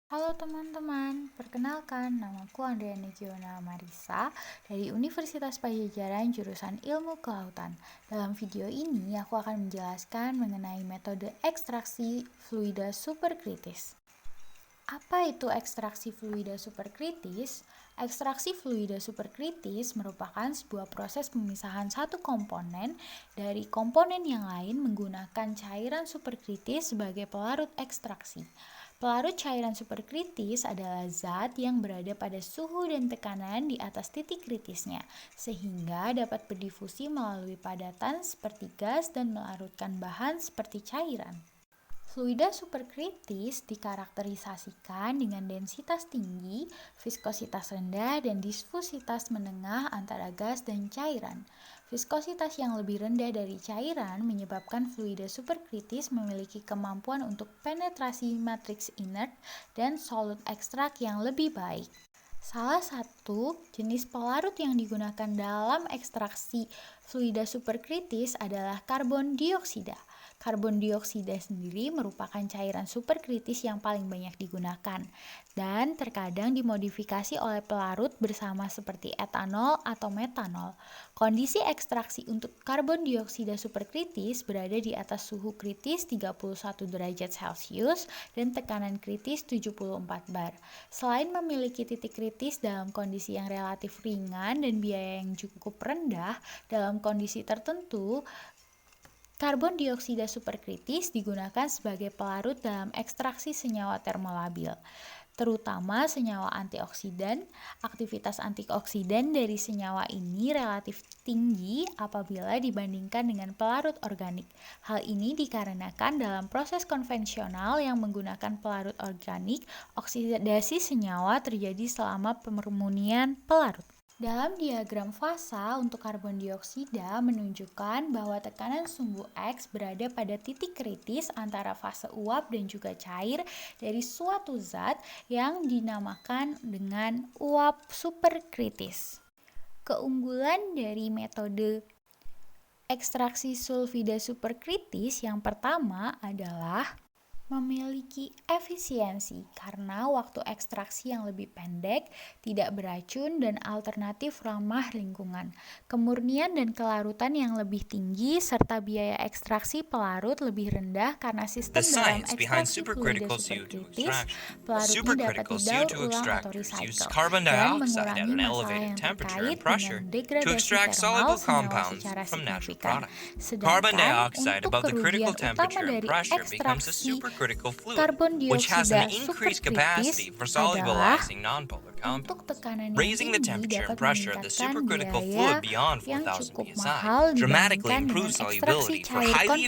Halo teman-teman, perkenalkan namaku Andriani Giona Marisa dari Universitas Pajajaran jurusan Ilmu Kelautan. Dalam video ini aku akan menjelaskan mengenai metode ekstraksi fluida superkritis. Apa itu ekstraksi fluida superkritis? Ekstraksi fluida superkritis merupakan sebuah proses pemisahan satu komponen dari komponen yang lain menggunakan cairan superkritis sebagai pelarut ekstraksi. Pelarut cairan superkritis adalah zat yang berada pada suhu dan tekanan di atas titik kritisnya, sehingga dapat berdifusi melalui padatan seperti gas dan melarutkan bahan seperti cairan. Fluida superkritis dikarakterisasikan dengan densitas tinggi, viskositas rendah, dan difusitas menengah antara gas dan cairan. Viskositas yang lebih rendah dari cairan menyebabkan fluida superkritis memiliki kemampuan untuk penetrasi matriks inert dan solut ekstrak yang lebih baik. Salah satu jenis pelarut yang digunakan dalam ekstraksi fluida superkritis adalah karbon dioksida. Karbon dioksida sendiri merupakan cairan superkritis yang paling banyak digunakan dan terkadang dimodifikasi oleh pelarut bersama seperti etanol atau metanol. Kondisi ekstraksi untuk karbon dioksida superkritis berada di atas suhu kritis 31 derajat Celcius dan tekanan kritis 74 bar. Selain memiliki titik kritis dalam kondisi yang relatif ringan dan biaya yang cukup rendah, dalam kondisi tertentu karbon dioksida superkritis digunakan sebagai pelarut dalam ekstraksi senyawa termolabil, terutama senyawa antioksidan. Aktivitas antioksidan dari senyawa ini relatif tinggi apabila dibandingkan dengan pelarut organik. Hal ini dikarenakan dalam proses konvensional yang menggunakan pelarut organik, oksidasi senyawa terjadi selama pemurnian pelarut. Dalam diagram fasa untuk karbon dioksida menunjukkan bahwa tekanan sumbu X berada pada titik kritis antara fase uap dan juga cair dari suatu zat yang dinamakan dengan uap superkritis. Keunggulan dari metode ekstraksi sulfida superkritis yang pertama adalah memiliki efisiensi karena waktu ekstraksi yang lebih pendek, tidak beracun, dan alternatif ramah lingkungan. Kemurnian dan kelarutan yang lebih tinggi serta biaya ekstraksi pelarut lebih rendah karena sistem dalam ekstraksi fluida superkritis pelarutnya dapat didaur ulang atau recycle dan mengurangi masalah yang terkait dengan degradasi thermal senyawa secara signifikan. Sedangkan untuk kerugian utama dari ekstraksi karbon dioksida superkritis adalah untuk tekanan yang tinggi dapat meningkatkan biaya yang cukup mahal dibandingkan dengan ekstraksi cair konvensional.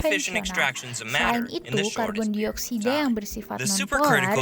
Selain itu, karbon dioksida yang bersifat nonpolar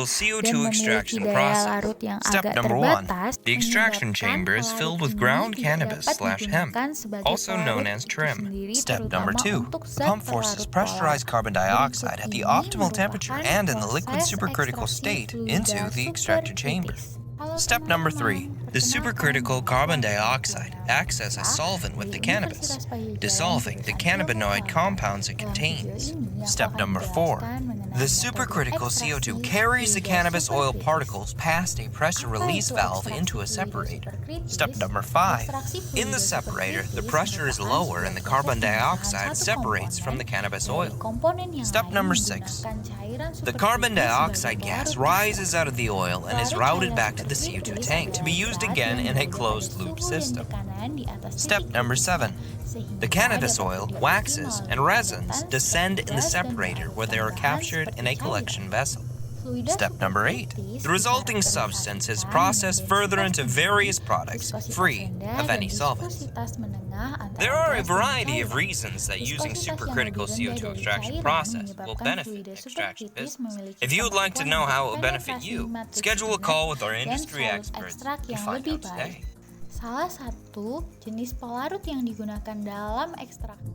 dan memiliki daya larut yang agak terbatas The extraction menyebabkan chamber is filled with pelarut ground ini cannabis tidak dapat slash hemp, digunakan sebagai also known pelarut as itu trim. sendiri, Step number terutama 2. untuk The zat pump forces pelarut polar. pressurized carbon dioxide at the Bentuk ini optimal temperature merupakan and in the liquid proses supercritical ekstraksi state fluida into the extractor chamber. superkritis. Halo Step number 3. teman-teman, The perkenalkan supercritical namaku carbon Andriani dioxide Giona acts as a Marisa solvent with dari the cannabis, Universitas Pajajaran dissolving the jurusan Ilmu cannabinoid Kelautan. compounds it Dalam video contains. ini aku Step akan number 4. menjelaskan mengenai The metode supercritical CO2 ekstraksi carries the fluida cannabis oil superkritis. particles past a pressure Apa release itu valve ekstraksi into a fluida separator. superkritis? Step number 5. Ekstraksi In the fluida separator, the superkritis pressure is merupakan lower and sebuah the proses carbon pemisahan dioxide satu separates komponen from the cannabis dari oil. komponen yang Step lain number 6. menggunakan cairan The carbon superkritis dioxide sebagai gas pelarut rises out of the oil and is Pelarut routed cairan back to the CO2 superkritis tank to be adalah used zat again yang in a berada pada closed loop suhu dan system. tekanan di atas Step titik number kritisnya, 7. sehingga The cannabis dapat oil, berdifusi waxes, melalui and resins padatan descend seperti in the gas dan separator where they are melarutkan bahan captured in seperti a cairan. collection vessel. Fluida Step number 8. superkritis The resulting substance is dikarakterisasikan processed dengan further densitas into tinggi, various products, viskositas free rendah, of dan any solvents. difusitas menengah antara There are a gas dan variety of cairan. reasons that using Viskositas yang supercritical lebih rendah CO2 dari extraction cairan process will menyebabkan benefit fluida the extraction superkritis business. memiliki If you would like to kemampuan know untuk how it will benefit penetrasi you, matriks schedule a inert call with our dan industry solut experts ekstrak to yang find lebih out baik. today. Salah satu jenis pelarut yang digunakan dalam ekstrak